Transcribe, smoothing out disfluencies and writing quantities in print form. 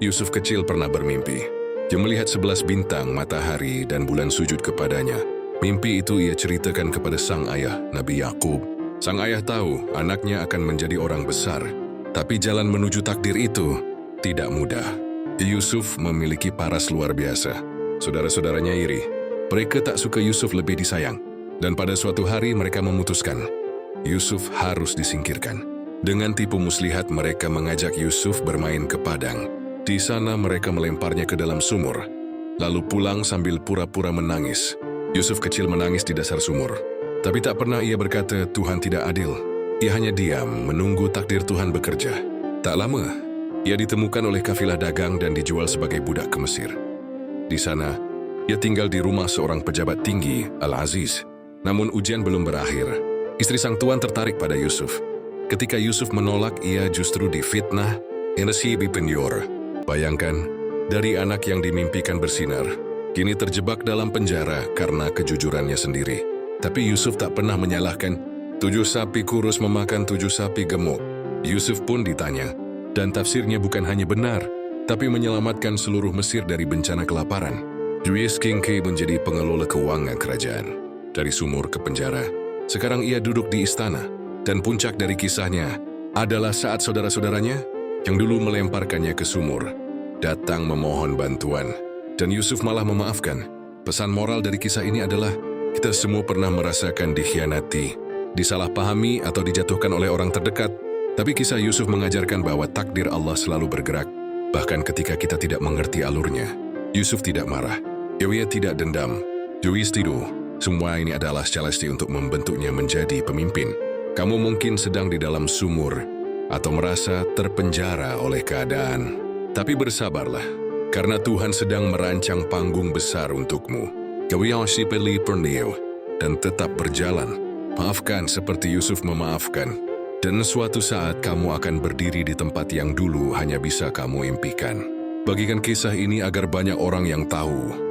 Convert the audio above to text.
Yusuf kecil pernah bermimpi. Dia melihat 11 bintang, matahari, dan bulan sujud kepadanya. Mimpi itu ia ceritakan kepada sang ayah, Nabi Yakub. Sang ayah tahu anaknya akan menjadi orang besar, tapi jalan menuju takdir itu tidak mudah. Yusuf memiliki paras luar biasa. Saudara-saudaranya iri. Mereka tak suka Yusuf lebih disayang. Dan pada suatu hari mereka memutuskan, Yusuf harus disingkirkan. Dengan tipu muslihat mereka mengajak Yusuf bermain ke padang. Di sana mereka melemparnya ke dalam sumur, lalu pulang sambil pura-pura menangis. Yusuf kecil menangis di dasar sumur. Tapi tak pernah ia berkata Tuhan tidak adil. Ia hanya diam menunggu takdir Tuhan bekerja. Tak lama, ia ditemukan oleh kafilah dagang dan dijual sebagai budak ke Mesir. Di sana, ia tinggal di rumah seorang pejabat tinggi, Al-Aziz. Namun ujian belum berakhir. Istri sang tuan tertarik pada Yusuf. Ketika Yusuf menolak, ia justru difitnah, nasibi penyor. Bayangkan, dari anak yang dimimpikan bersinar, kini terjebak dalam penjara karena kejujurannya sendiri. Tapi Yusuf tak pernah menyalahkan, 7 sapi kurus memakan 7 sapi gemuk. Yusuf pun ditanya, dan tafsirnya bukan hanya benar, tapi menyelamatkan seluruh Mesir dari bencana kelaparan. Juwis Kingke menjadi pengelola keuangan kerajaan. Dari sumur ke penjara, sekarang ia duduk di istana. Dan puncak dari kisahnya adalah saat saudara-saudaranya yang dulu melemparkannya ke sumur datang memohon bantuan. Dan Yusuf malah memaafkan. Pesan moral dari kisah ini adalah kita semua pernah merasakan dikhianati, disalahpahami atau dijatuhkan oleh orang terdekat. Tapi kisah Yusuf mengajarkan bahwa takdir Allah selalu bergerak. Bahkan ketika kita tidak mengerti alurnya. Yusuf tidak marah. Ia tidak dendam. Juistidu. Semua ini adalah celesti untuk membentuknya menjadi pemimpin. Kamu mungkin sedang di dalam sumur atau merasa terpenjara oleh keadaan. Tapi bersabarlah, karena Tuhan sedang merancang panggung besar untukmu. Dan tetap berjalan. Maafkan seperti Yusuf memaafkan. Dan suatu saat kamu akan berdiri di tempat yang dulu hanya bisa kamu impikan. Bagikan kisah ini agar banyak orang yang tahu